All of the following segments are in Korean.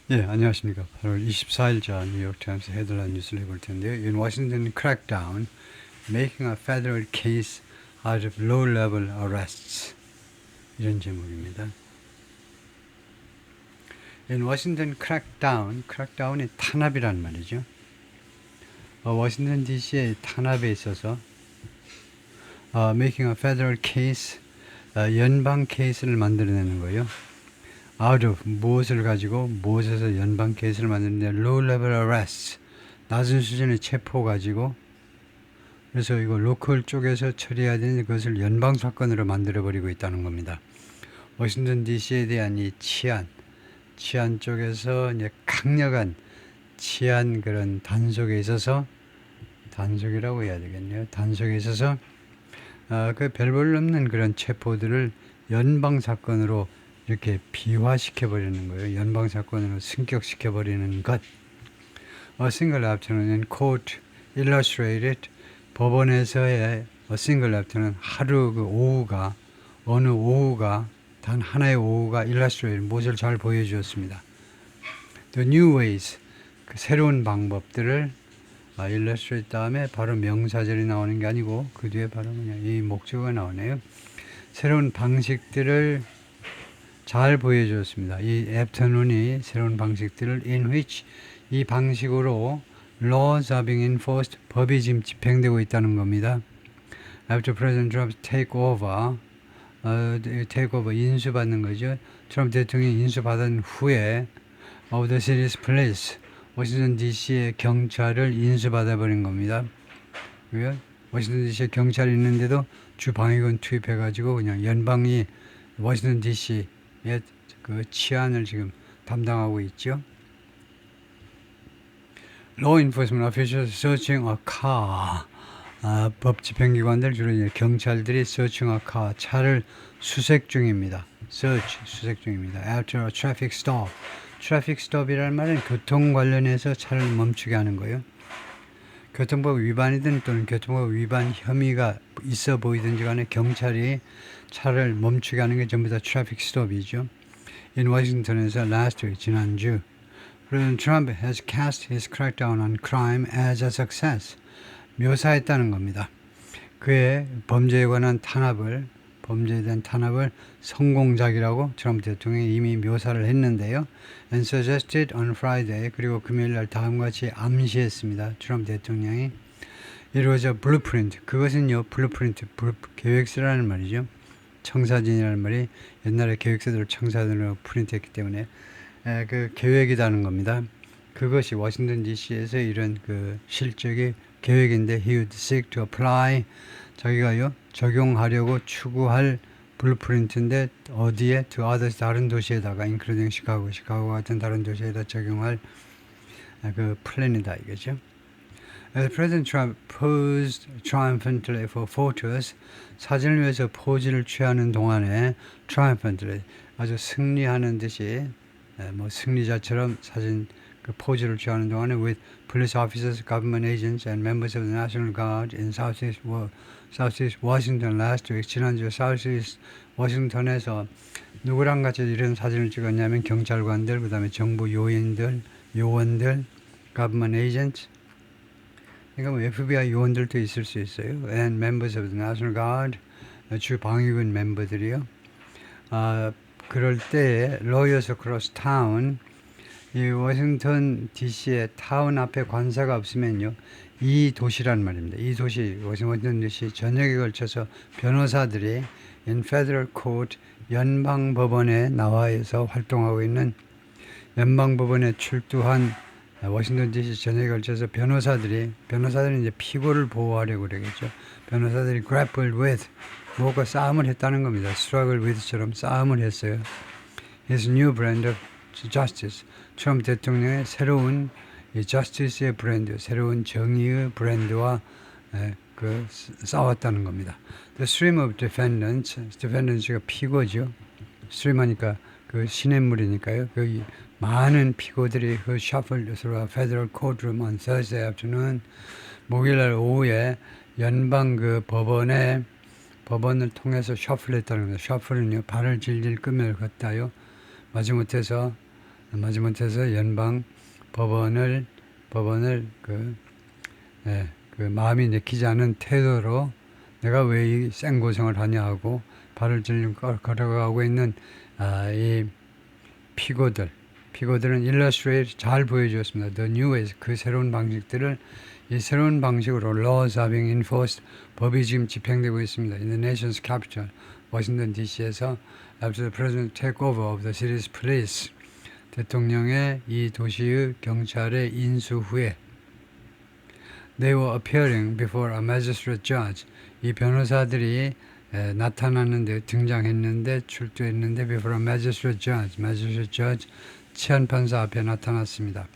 예, 안녕하십니까. 8월 24일자 뉴욕타임스 헤드라인 뉴스를 해볼 텐데요. In Washington crackdown, making a federal case out of low-level arrests. 이런 제목입니다. In Washington crackdown, crackdown이 탄압이란 말이죠. 워싱턴 DC의 탄압에 있어서 making a federal case, 연방 케이스를 만들어내는 거예요. out of 무엇을 가지고 무엇에서 연방 케이스를 만드는데 low level arrests 낮은 수준의 체포 가지고 그래서 이거 로컬 쪽에서 처리해야 되는 것을 연방 사건으로 만들어 버리고 있다는 겁니다. 워싱턴 DC에 대한 이 치안 쪽에서 이제 강력한 치안 그런 단속에 있어서 단속이라고 해야 되겠네요. 단속에 있어서 그 별볼 없는 그런 체포들을 연방 사건으로 이렇게 비화시켜 버리는 거예요. 연방 사건으로 승격시켜 버리는 것. A single afternoon in court illustrated 법원에서의 a single afternoon 하루 그 오후가 어느 오후가 단 하나의 오후가 illustrated 무엇을 잘 보여주었습니다. The new ways 그 새로운 방법들을 illustrate 다음에 바로 명사절이 나오는 게 아니고 그 뒤에 바로 그냥 이 목적어가 나오네요. 새로운 방식들을 잘 보여주었습니다. 이 afternoon이 새로운 방식들을 in which 이 방식으로 laws are being enforced 법이 지금 집행되고 있다는 겁니다. After President Trump take over 인수받는 거죠. 트럼프 대통령이 인수받은 후에 of the city's police 워싱턴 DC의 경찰을 인수받아 버린 겁니다. 왜? 워싱턴 DC에 경찰이 있는데도 주 방위군 투입해가지고 그냥 연방이 워싱턴 DC의 그 치안을 지금 담당하고 있죠. Law enforcement officials searching a car. 법 집행기관들 주로 이제 경찰들이 searching a car 차를 수색 중입니다. 수색 중입니다. After a traffic stop. traffic stop이라는 말은 교통 관련해서 차를 멈추게 하는 거예요. 교통법 위반이든 또는 교통법 위반 혐의가 있어 보이든지 간에 경찰이 차를 멈추게 하는 게 전부 다 트래픽 스톱이죠. In Washington에서 last week, 지난주 President Trump has cast his crackdown on crime as a success. 묘사했다는 겁니다. 그의 범죄에 대한 탄압을 성공작이라고 트럼프 대통령이 이미 묘사를 했는데요. And suggested on Friday, 그리고 금요일날 다음과 같이 암시했습니다. 트럼프 대통령이 It was a blueprint. 그것은요, 블루프린트, 계획서라는 말이죠. 청사진이라는 말이 옛날에 계획서들을 청사진으로 프린트했기 때문에 그 계획이라는 겁니다. 그것이 워싱턴 DC에서 이런 그 실적의 계획인데 he would seek to apply 자기가요 적용하려고 추구할 블루프린트인데 어디에 to others 다른 도시에다가 including 시카고 같은 다른 도시에다 적용할 그 플랜이다 이거죠. As President Trump posed triumphantly for photos, 사진을 위해서 포즈를 취하는 동안에 triumphantly 아주 승리하는 듯이 뭐 승리자처럼 사진 그 포즈를 취하는 동안에 with police officers, government agents, and members of the National Guard in Southeast Washington last week. 지난주 Southeast Washington에서 누구랑 같이 이런 사진을 찍었냐면 경찰관들, 그 다음에 정부 요원들, government agents. 그러니까 뭐 FBI 요원들도 있을 수 있어요. And members of the National Guard, 주 방위군 멤버들이요. 그럴 때 lawyers across town, 이 워싱턴 DC의 타운 앞에 관사가 없으면요, 이 도시란 말입니다. 이 도시, 워싱턴 DC 전역에 걸쳐서 변호사들이 in federal court, 연방법원에 나와서 활동하고 있는 연방법원에 출두한 워싱턴 DC 전역에 걸쳐서 변호사들이 이제 피고를 보호하려고 그러겠죠. 변호사들이 grappled with, 무엇과 싸움을 했다는 겁니다. struggle with처럼 싸움을 했어요. His new brand of justice. 트럼프 대통령의 새로운 justice의 브랜드, 새로운 정의의 브랜드와 그 싸웠다는 겁니다. The stream of defendants가 피고죠. stream하니까 그 시냇물이니까요. 그 많은 피고들이 그 shuffled through a federal courtroom on Thursday afternoon. 목요일날 오후에 연방 그 법원을 통해서 셔플했다는 겁니다. 셔플은요, 발을 질질 끄며 걷다요. 마지못해서 마지못해서 연방 법원을 그 마음이 내키지 않은 태도로 내가 왜 이 생고생을 하냐 하고 발을 들고 걸어가고 있는 이 피고들은 일러스트레이트 잘 보여주었습니다. The new ways, 그 새로운 방식들을 이 새로운 방식으로 laws are being enforced, 법이 지금 집행되고 있습니다. In the nation's capital, 워싱턴 DC에서 after the president take over of the city's police, 대통령의 이 도시의 경찰의 인수 후에 they were appearing before a magistrate judge, 이 변호사들이 나타났는데 등장했는데 출두했는데 before a magistrate judge 치안판사 앞에 나타났습니다.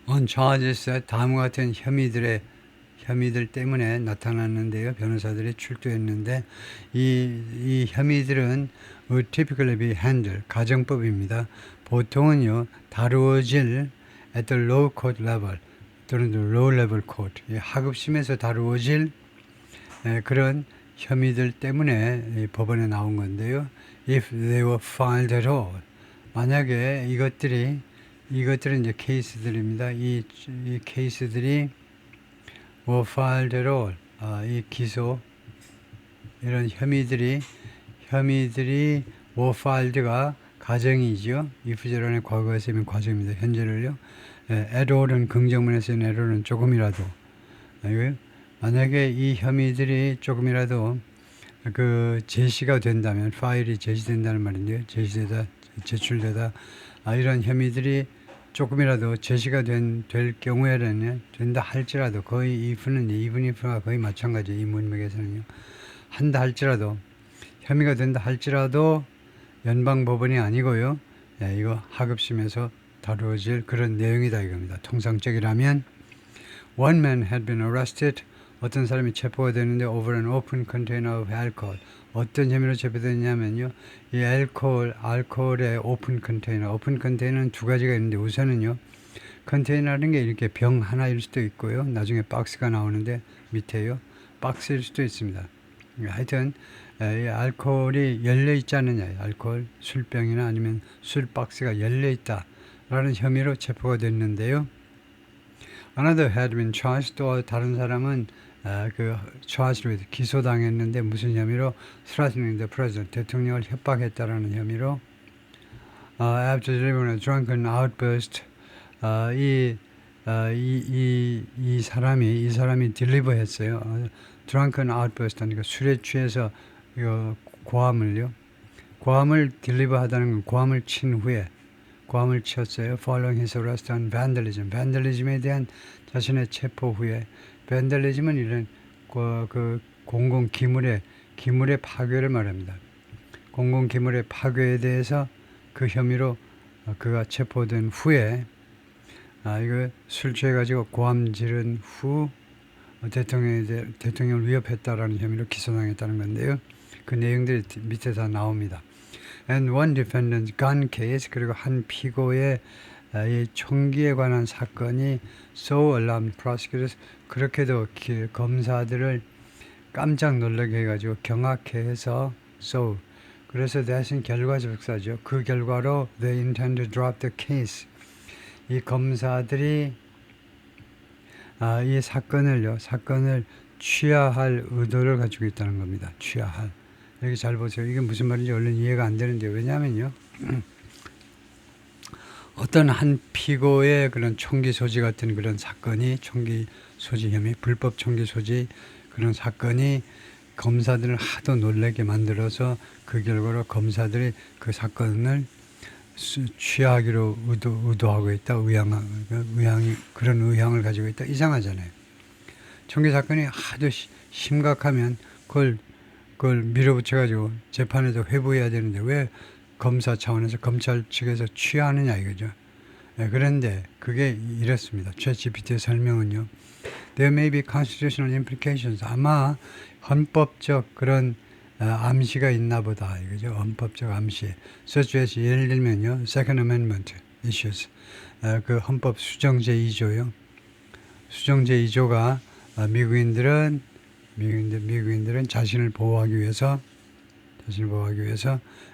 On charges, 다음과 같은 혐의들 때문에 나타났는데요. 변호사들이 출두했는데 이 혐의들은 would typically be handled, 가정법입니다. 보통은요 다루어질 at the low court level 또는 the low level court, 하급심에서 다루어질 그런 혐의들 때문에 법원에 나온 건데요. If they were filed at all, 만약에 이것들은 이제 케이스들입니다. 이 케이스들이 were filed at all, 이 기소 이런 혐의들이 were filed가 가정이죠. if 절안의 과거에 쓰이는 과정입니다. 현재를요. at all은 긍정문에 쓰이는 at all은 조금이라도. 만약에 이 혐의들이 조금이라도 그 제시가 된다면, 파일이 제시된다는 말인데요. 제출되다 이런 혐의들이 조금이라도 제시가 될 경우에는 된다 할지라도, 거의 even if가 거의 마찬가지, 이 문맥에서는요. 한다 할지라도, 혐의가 된다 할지라도 연방법원이 아니고요. 이거 하급심에서 다루어질 그런 내용이다 이겁니다. 통상적이라면 one man had been arrested, 어떤 사람이 체포가 되는데 over an open container of alcohol, 어떤 혐의로 체포됐냐면요. 이 알코올의 오픈 컨테이너는 두 가지가 있는데, 우선은요. 컨테이너라는 게 이렇게 병 하나일 수도 있고요. 나중에 박스가 나오는데 밑에요. 박스일 수도 있습니다. 하여튼 이 알코올이 열려 있지 않느냐, 알코올 술병이나 아니면 술 박스가 열려 있다라는 혐의로 체포가 됐는데요. Another had been charged, 또 다른 사람은 charged with, 기소당했는데 무슨 혐의로? threatening the president, 대통령을 협박했다라는 혐의로. After delivering a drunken outburst, 이 사람이 딜리버했어요. drunken outburst 하니까 술에 취해서 고함을 딜리버하다는 건 고함을 친 후에, 고함을 쳤어요. Following his arrest on vandalism, vandalism에 대한 자신의 체포 후에, vandalism은 이런 그 공공 기물의 파괴를 말합니다. 공공 기물의 파괴에 대해서 그 혐의로 그가 체포된 후에, 이거 술 취해가지고 고함 지른 후 대통령을 위협했다라는 혐의로 기소당했다는 건데요. 그 내용들이 밑에 다 나옵니다. And one defendant's gun case, 그리고 한 피고의 이 총기에 관한 사건이 so alarmed prosecutors, 그렇게도 검사들을 깜짝 놀라게 해가지고 경악해 해서 그래서 대신 결과적사죠. 그 결과로 they intend to drop the case. 이 검사들이 이 사건을 취하할 의도를 가지고 있다는 겁니다. 취하할. 여기 잘 보세요. 이게 무슨 말인지 얼른 이해가 안 되는데, 왜냐면요. 어떤 한 피고의 그런 총기 소지 같은 그런 사건이, 총기 소지 혐의, 불법 총기 소지 그런 사건이 검사들을 하도 놀라게 만들어서 그 결과로 검사들이 그 사건을 취하기로 의도하고 있다, 그런 의향을 가지고 있다. 이상하잖아요. 총기 사건이 하도 심각하면 그걸 밀어붙여가지고 재판에서 회부해야 되는데 왜 검사 차원에서, 검찰 측에서 취하느냐 이거죠. 그런데 그게 이렇습니다. ChatGPT의 설명은요. There may be constitutional implications. 아마 헌법적 그런 암시가 있나 보다 이거죠. 헌법적 암시. such as, 예를 들면요. Second Amendment issues. 그 헌법 수정제 2조요. 수정제 2조가 미국인들은 자신을 보호하기 위해서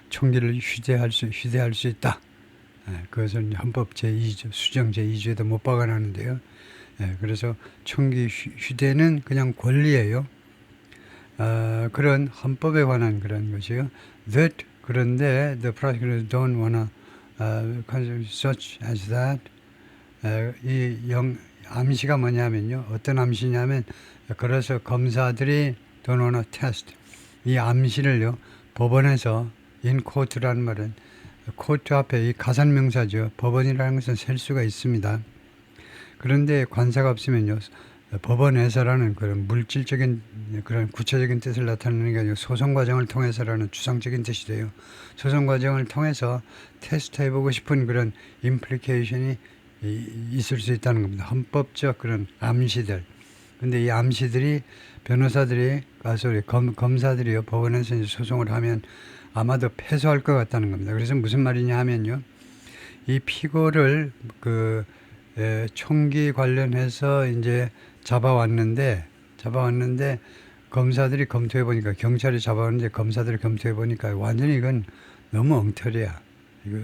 총기를 휴대할 수 있다. 그것은 헌법 제2조, 수정 제2조에도 못 박아놨는데요. 예, 그래서 총기 휴대는 그냥 권리예요. 그런 헌법에 관한 그런 것이요. That 그런데 the prosecutors don't wanna consider such as that. 암시가 뭐냐면요. 어떤 암시냐면 그래서 검사들이 don't wanna test 이 암시를요. 법원에서 in court라는 말은 코트 앞에 이 가산명사죠. 법원이라는 것은 셀 수가 있습니다. 그런데 관사가 없으면요. 법원에서라는 그런 물질적인 그런 구체적인 뜻을 나타내는 게 아니고 소송 과정을 통해서라는 추상적인 뜻이 돼요. 소송 과정을 통해서 테스트 해보고 싶은 그런 임플리케이션이 있을 수 있다는 겁니다. 헌법적 그런 암시들. 근데 이 암시들이 변호사들이 검사들이요. 법원에서 이제 소송을 하면 아마도 패소할 것 같다는 겁니다. 그래서 무슨 말이냐 하면요. 이 피고를 총기 관련해서 이제 잡아왔는데 검사들이 검토해 보니까 경찰이 잡아왔는데 검사들이 검토해 보니까 완전히 이건 너무 엉터리야. 이거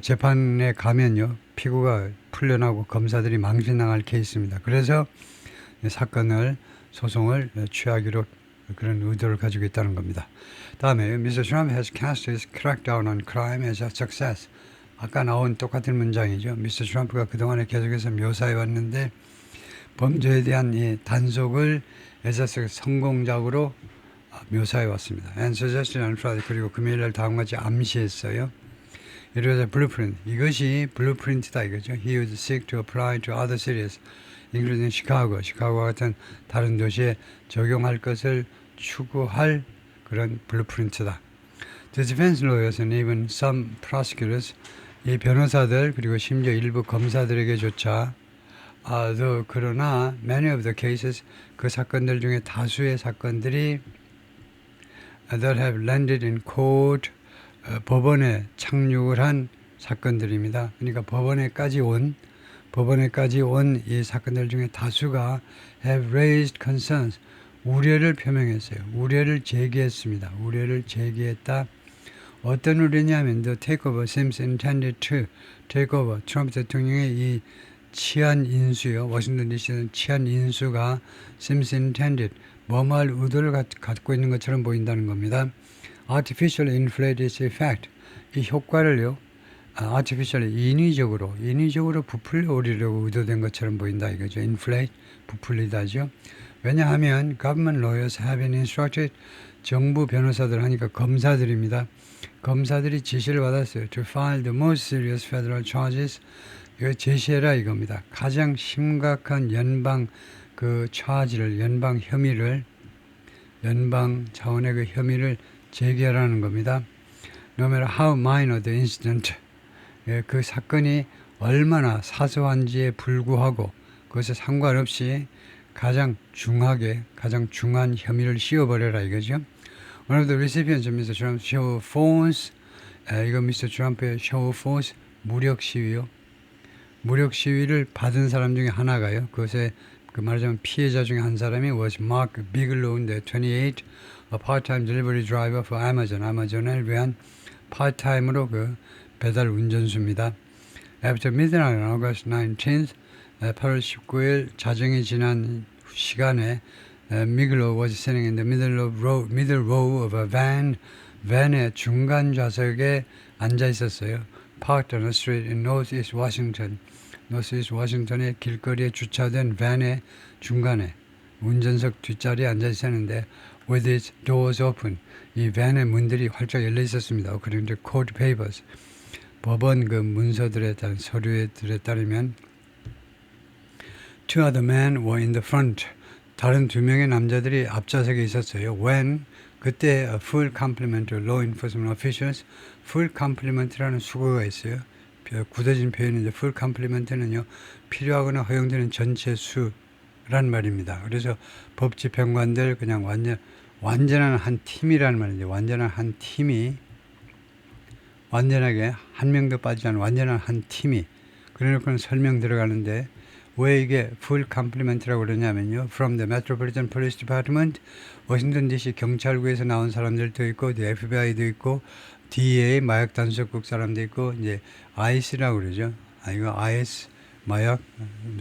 재판에 가면요. 피고가 풀려나고 검사들이 망신당할 케이스입니다. 그래서 사건을 소송을 취하기로 그런 의도를 가지고 있다는 겁니다. 다음에 Mr. Trump has cast his crackdown on crime as a success. 아까 나온 똑같은 문장이죠. 미스터 트럼프가 그동안에 계속해서 묘사해 왔는데 범죄에 대한 이 단속을 애써서 성공적으로 묘사해 왔습니다. And suggested on Friday 그리고 금요일날 다음과 같이 암시했어요. 이래서 blueprint 이것이 blueprint다 이거죠. He would seek to apply to other cities, including Chicago. 시카고와 같은 다른 도시에 적용할 것을 추구할 그런 블루프린트다. The defense lawyers and even some prosecutors 이 변호사들 그리고 심지어 일부 검사들에게조차 그러나 many of the cases 그 사건들 중에 다수의 사건들이 that have landed in court 법원에 착륙을 한 사건들입니다. 그러니까 법원에까지 온 이 사건들 중에 다수가 have raised concerns 우려를 표명했어요. 우려를 제기했습니다. 우려를 제기했다. 어떤 우려냐면 the takeover seems intended to take over 트럼프 대통령의 이 치안 인수요. 워싱턴 DC는 치안 인수가 seems intended 뭐뭐할 의도를 갖고 있는 것처럼 보인다는 겁니다. artificially inflate its effect 이 효과를요. artificially 인위적으로 부풀려 오리려고 의도된 것처럼 보인다 이거죠. inflate 부풀리다죠. 왜냐하면 government lawyers have been instructed 정부 변호사들 하니까 검사들입니다. 검사들이 지시를 받았어요. To file the most serious federal charges. 이거 제시해라 이겁니다. 가장 심각한 연방 연방 혐의를 연방 차원의 그 혐의를 제기하라는 겁니다. No matter how minor the incident. 그 사건이 얼마나 사소한지에 불구하고 그것에 상관없이 가장 중한 혐의를 씌워버려라 이거죠. One of the recipients of Mr. Trump's show of force, 이거 Mr. Trump의 show of force 무력 시위요. 무력 시위를 받은 사람 중에 하나가요. 그것에 말하자면 피해자 중에 한 사람이 was Mark Bigelow인데 28, a part-time delivery driver for Amazon. 아마존을 위한 파트타임으로 그 배달 운전수입니다. After midnight on August 19th, 8월 19일 자정이 지난 시간에 Bigelow was sitting in the middle row of a van. van의 중간 좌석에 앉아 있었어요. Parked on a street in Northeast Washington. Northeast Washington의 길거리에 주차된 van의 중간에 운전석 뒷자리에 앉아 있었는데 with its doors open. 이 van의 문들이 활짝 열려 있었습니다. According to court papers. 법원 그 문서들에 따른 서류들에 따르면 two other men were in the front. 다른 두 명의 남자들이 앞좌석에 있었어요. When 그때 a full complement of law enforcement officials, full complement라는 수거가 있어요. 굳어진 표현인데 full complement는요 필요하거나 허용되는 전체 수란 말입니다. 그래서 법 집행관들 그냥 완전한 한 팀이라는 말인데 완전한 한 팀이 완전하게 한 명도 빠지지 않은 완전한 한 팀이 그래놓고는 설명 들어가는데 왜 이게 full complement라고 그러냐면요. From the Metropolitan Police Department, 워싱턴 DC 경찰국에서 나온 사람들도 있고, the FBI도 있고, DEA 마약 단속국 사람도 있고 이제 ICE라고 그러죠. 이거 IS 마약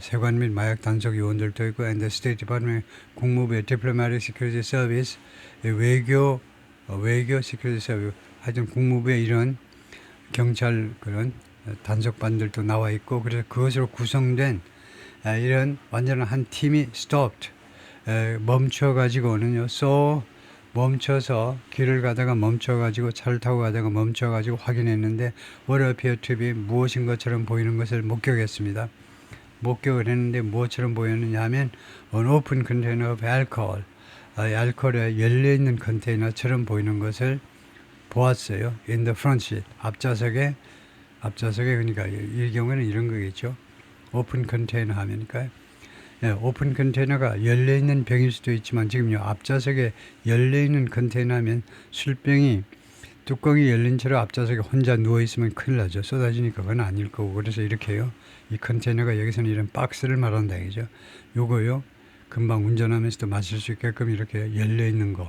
세관 및 마약 단속 요원들도 있고, and the State Department 국무부의 Diplomatic Security Service 외교 Security Service, 하여튼 국무부의 이런 경찰 그런 단속반들도 나와 있고, 그래서 그것으로 구성된 이런 완전한 한 팀이 stopped, 멈춰가지고는요, 멈춰서 길을 가다가 멈춰가지고 차를 타고 가다가 멈춰가지고 확인했는데 what appeared to be 무엇인 것처럼 보이는 것을 목격했습니다. 목격을 했는데 무엇처럼 보였느냐 하면 an open container of alcohol, 알코올에 열려있는 컨테이너처럼 보이는 것을 보았어요. in the front seat, 앞좌석에 그러니까 이 경우에는 이런 거겠죠. 오픈 컨테이너 하면니까 오픈 컨테이너가 열려있는 병일 수도 있지만 지금요 앞좌석에 열려있는 컨테이너 하면 술병이 뚜껑이 열린 채로 앞좌석에 혼자 누워있으면 큰일 나죠. 쏟아지니까 그건 아닐 거고, 그래서 이렇게요 이 컨테이너가 여기서는 이런 박스를 말한다 이죠. 요거요 금방 운전하면서도 마실 수 있게끔 이렇게 열려있는 거,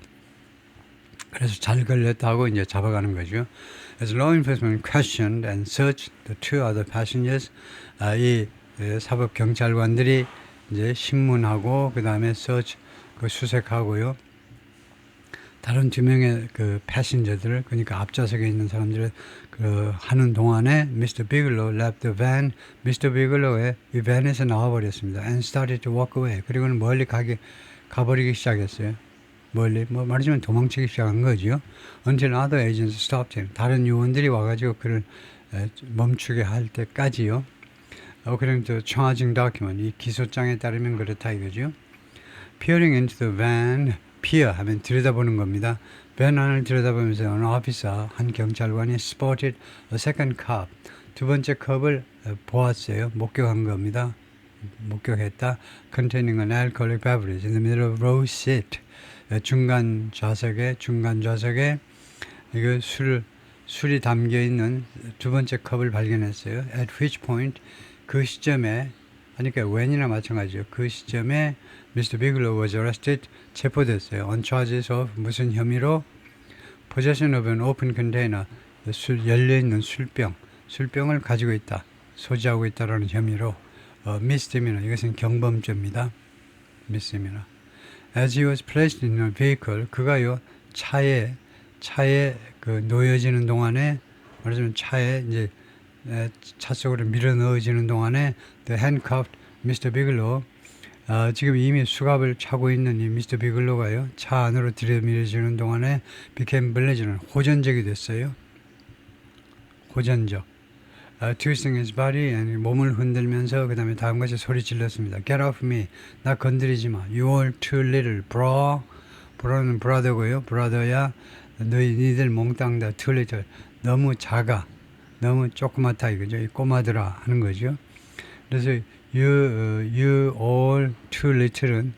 그래서 잘 걸렸다고 이제 잡아가는 거죠. As law enforcement questioned and searched the two other passengers, 이 사법 경찰관들이 이제 신문하고 그 다음에 수색하고요. 다른 두 명의 그 패신저들을, 그러니까 앞좌석에 있는 사람들을 하는 동안에 Mr. Bigelow left the van. Mr. Bigelow의 이 van에서 나와버렸습니다. And started to walk away. 그리고는 멀리 가버리기 시작했어요. 멀리, 말하자면 도망치기 시작한 거죠. Until other agents stopped him. 다른 요원들이 와가지고 그를 멈추게 할 때까지요. According to charging document, 이 기소장에 따르면 그렇다 이거죠. Peering into the van, peer 하면 들여다보는 겁니다. 밴 안을 들여다보면서 an officer, 한 경찰관이 spotted a second cop, 두 번째 컵을 보았어요. 목격한 겁니다. 목격했다. Containing an alcoholic beverage in the middle of row seat. 중간 좌석에 이거 술이 담겨 있는 두 번째 컵을 발견했어요. At which point, 그 시점에, 그러니까 when이나 마찬가지죠. 그 시점에 Mr. Bigelow was arrested, 체포됐어요. On charges of 무슨 혐의로? Possession of an open container, 열려있는 술병을 가지고 있다, 소지하고 있다라는 혐의로 misdemeanor, 이것은 경범죄입니다. misdemeanor. As he was placed in a vehicle, 그가요 차에 그 놓여지는 동안에, 말하자면 차에 이제 차 속으로 밀어 넣어지는 동안에 the handcuffed Mr. Bigelow, 지금 이미 수갑을 차고 있는 이 Mr. Bigelow가요 차 안으로 들여밀어지는 동안에 became belligerent, 호전적이 됐어요. 호전적. Twisting his body, and 몸을 흔들면서 그 다음에 다음같이 소리 질렀습니다. Get off me, 나 건드리지 마. You are too little, bro. bro는 brother고요. brother야, 니들 몽땅 다 too little, 너무 작아, 너무 조그맣다 이거죠. 이 꼬마들아 하는 거죠. 그래서 you all too little은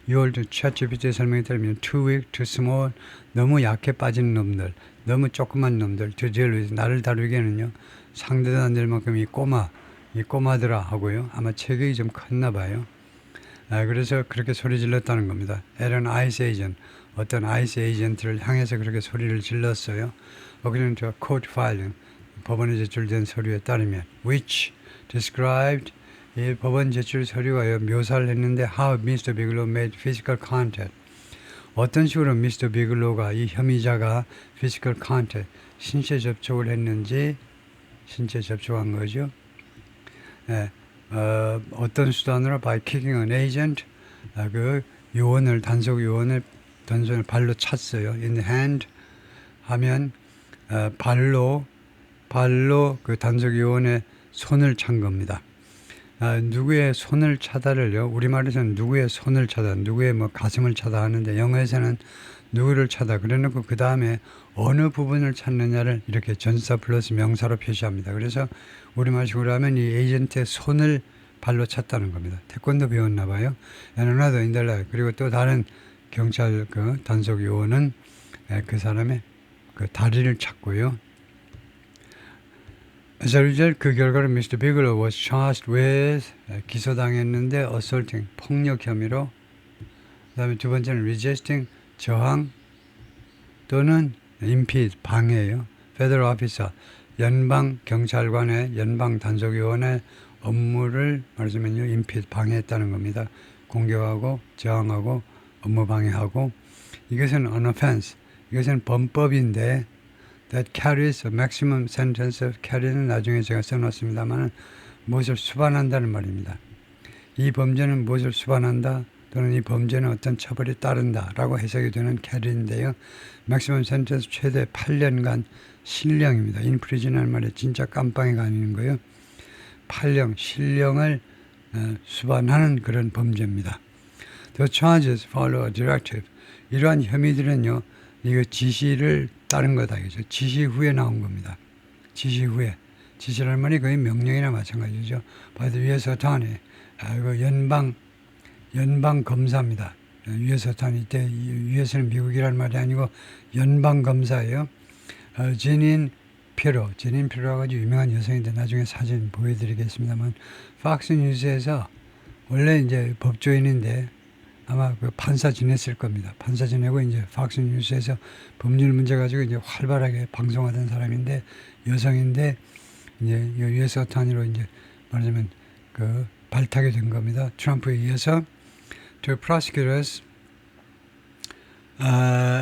you all ChatGPT 설명에 따르면 too weak, too small, 너무 약해 빠진 놈들, 너무 조그만 놈들, to deal with, 나를 다루기에는요 상대도 안 될 만큼 이 꼬마들아 하고요. 아마 체격이 좀 컸나 봐요. 그래서 그렇게 소리 질렀다는 겁니다. At an ICE agent, 어떤 ICE 에이전트를 향해서 그렇게 소리를 질렀어요. According to a court filing, 법원에 제출된 서류에 따르면 which described, 이 법원 제출 서류가요 묘사를 했는데 how Mr. Bigelow made physical contact, 어떤 식으로 Mr. Bigelow가 이 혐의자가 physical contact, 신체 접촉을 했는지, 신체 접촉한 거죠. 어떤 수단으로 by kicking an agent, 그 요원을, 단속 요원을 발로 찼어요. in the hand 하면 발로 그 단속 요원의 손을 찬 겁니다. 누구의 손을 차다를요, 우리말에서는 누구의 손을 차다, 누구의 가슴을 차다 하는데 영어에서는 누구를 차다 그래놓고 그 다음에 어느 부분을 찾느냐를 이렇게 전사 플러스 명사로 표시합니다. 그래서 우리말식으로 하면 이 에이전트의 손을 발로 찼다는 겁니다. 태권도 배웠나 봐요. And another in the leg. 그리고 또 다른 경찰 그 단속 요원은 그 사람의 그 다리를 찼고요. As a result, 그 결과로 Mr. Bigelow was charged with, 기소당했는데 assaulting, 폭력 혐의로, 그 다음에 두 번째는 resisting, 저항 또는 impede, 방해예요. federal officer, 연방 경찰관의 연방 단속요원의 업무를 말하자면요, impede, 방해했다는 겁니다. 공격하고 저항하고 업무 방해하고, 이것은 an offense, 이것은 범법인데 that carries a maximum sentence of carry는 나중에 제가 써놨습니다만 무엇을 수반한다는 말입니다. 이 범죄는 무엇을 수반한다 또는 이 범죄는 어떤 처벌이 따른다 라고 해석이 되는 carry인데요. maximum sentence 최대 8년간 실령입니다. in prison이라는 말이 진짜 깜빵이가 아닌 거예요. 8년 실령을 수반하는 그런 범죄입니다. The charges follow a directive. 이러한 혐의들은요, 이거 지시를 따른 거다. 이거죠. 지시 후에 나온 겁니다. 지시 후에. 지시라는 말이 거의 명령이나 마찬가지죠. by the U.S. Attorney. 이거 연방 검사입니다. U.S. Attorney. 이때 U.S.는 미국이라는 말이 아니고 연방 검사예요. 제닌 피로라고 아주 유명한 여성인데 나중에 사진 보여드리겠습니다만, 팍스 뉴스에서 원래 이제 법조인인데 아마 그 판사 지냈을 겁니다. 판사 지내고 이제 팍스 뉴스에서 법률 문제 가지고 이제 활발하게 방송하던 사람인데, 여성인데 이제 U.S. 어타니로 이제 말하자면 그 발탁이 된 겁니다. 트럼프에 의해서. to prosecutors,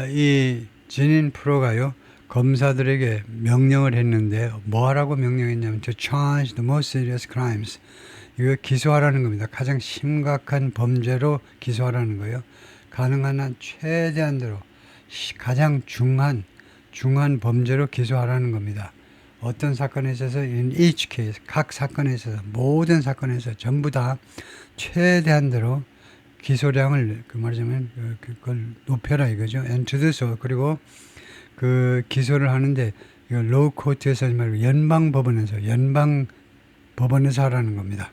이 제닌 프로가요, 검사들에게 명령을 했는데 뭐 하라고 명령했냐면 to charge the most serious crimes. 이거 기소하라는 겁니다. 가장 심각한 범죄로 기소하라는 거예요. 가능한 한 최대한대로 가장 중한 범죄로 기소하라는 겁니다. 어떤 사건에 있어서 in each case, 각 사건에 있어서 모든 사건에 있어서 전부 다 최대한대로 기소량을 그 말하자면 그걸 높여라 이거죠. and to do so. 그리고 그 기소를 하는데 이거 로우 코트에서 하지 말고 연방 법원에서 하라는 겁니다.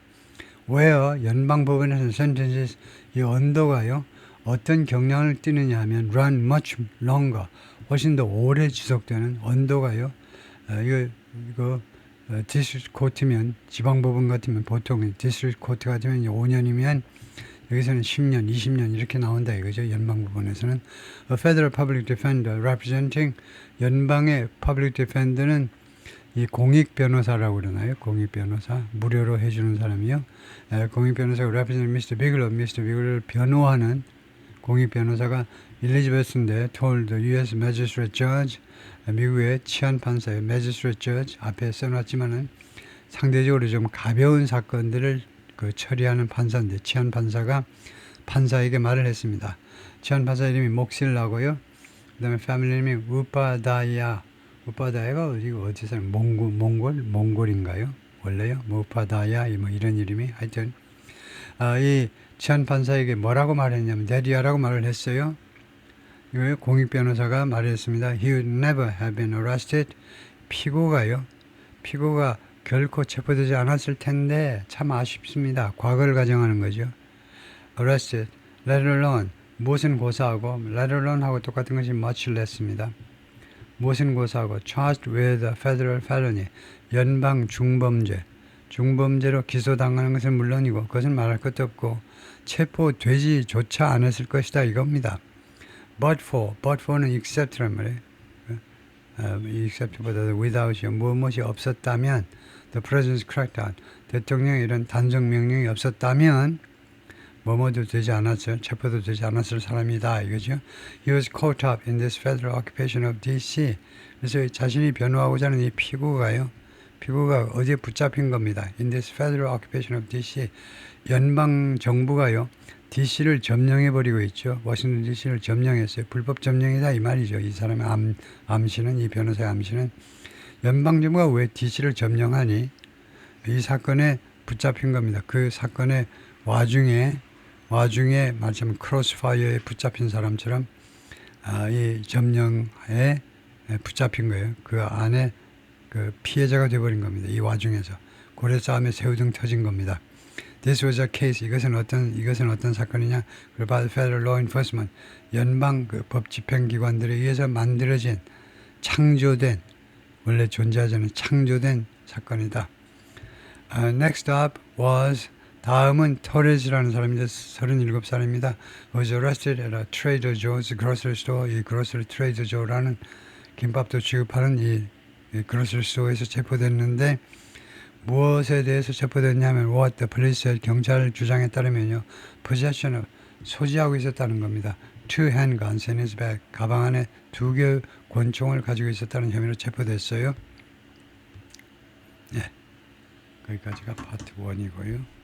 왜요? 연방 법원에서는 sentences 이 언도가요, 어떤 경량을 띠느냐 하면 run much longer, 훨씬 더 오래 지속되는 언도가요. 이거 디스트릭트 코트면, 지방법원 같으면 보통 디스트릭트 코트 같으면 5년이면 여기서는 10년, 20년 이렇게 나온다 이거죠. 연방법원에서는. A federal public defender representing, 연방의 public defender는 이 공익변호사라고 그러나요? 공익변호사. 무료로 해주는 사람이요. 공익변호사가 represent Mr. Bigelow를 변호하는 공익변호사가 엘리자베스인데 told the U.S. Magistrate Judge, 미국의 치안판사의 Magistrate Judge 앞에 써놨지만은 상대적으로 좀 가벼운 사건들을 그 처리하는 판사인데, 치안판사가 판사에게 말을 했습니다. 치안판사 이름이 목실라고요. 그 다음에 패밀리 이름이 우파다이아가 어디서 몽골인가요? 원래요? 우파다이아 뭐 이런 이름이 하여튼 이 치안판사에게 뭐라고 말했냐면 데리아라고 말을 했어요. 이거 공익변호사가 말했습니다. He would never have been arrested. 피고가 결코 체포되지 않았을 텐데 참 아쉽습니다. 과거를 가정하는 거죠. arrested, let alone, 무엇은 고사하고 let alone 하고 똑같은 것이 much less입니다. 무엇은 고사하고 charged with a federal felony, 연방 중범죄로 기소당하는 것은 물론이고 그것은 말할 것도 없고 체포되지조차 않았을 것이다 이겁니다. but for는 except란 말이에요. except보다도 without이요. 무엇이 없었다면, the president's crackdown, 대통령의 이런 단속 명령이 없었다면 뭐뭐도 되지 않았을, 체포도 되지 않았을 사람이다 이거죠. He was caught up in this federal occupation of D.C. 그래서 자신이 변호하고자 하는 이 피고가 어디에 붙잡힌 겁니다. In this federal occupation of D.C. 연방 정부가요, DC를 점령해버리고 있죠. 워싱턴 DC를 점령했어요. 불법 점령이다 이 말이죠. 이 사람의 암시는, 이 변호사의 암시는 연방정부가 왜 DC를 점령하니? 이 사건에 붙잡힌 겁니다. 그 사건의 와중에 말하자면 크로스파이어에 붙잡힌 사람처럼 이 점령에 붙잡힌 거예요. 그 안에 그 피해자가 되어버린 겁니다. 이 와중에서 고래싸움에 새우등 터진 겁니다. This was a case. 이것은 어떤 사건이냐? by the federal law enforcement, 연방 그 법 집행기관들에 의해서 만들어진, 창조된, 원래 존재하지 않은 창조된 사건이다. Next up was, 다음은 터레즈라는 사람인데 37살입니다. Was arrested at a Trader Joe's grocery store. 이 grocery Trader Joe라는 김밥도 취급하는 이 그것을 쏘에서 체포됐는데 무엇에 대해서 체포됐냐면 what the police 경찰 주장에 따르면요. possession of 소지하고 있었다는 겁니다. two handguns in his bag 가방 안에 2개의 권총을 가지고 있었다는 혐의로 체포됐어요. 예, 거기까지가 파트 1이고요.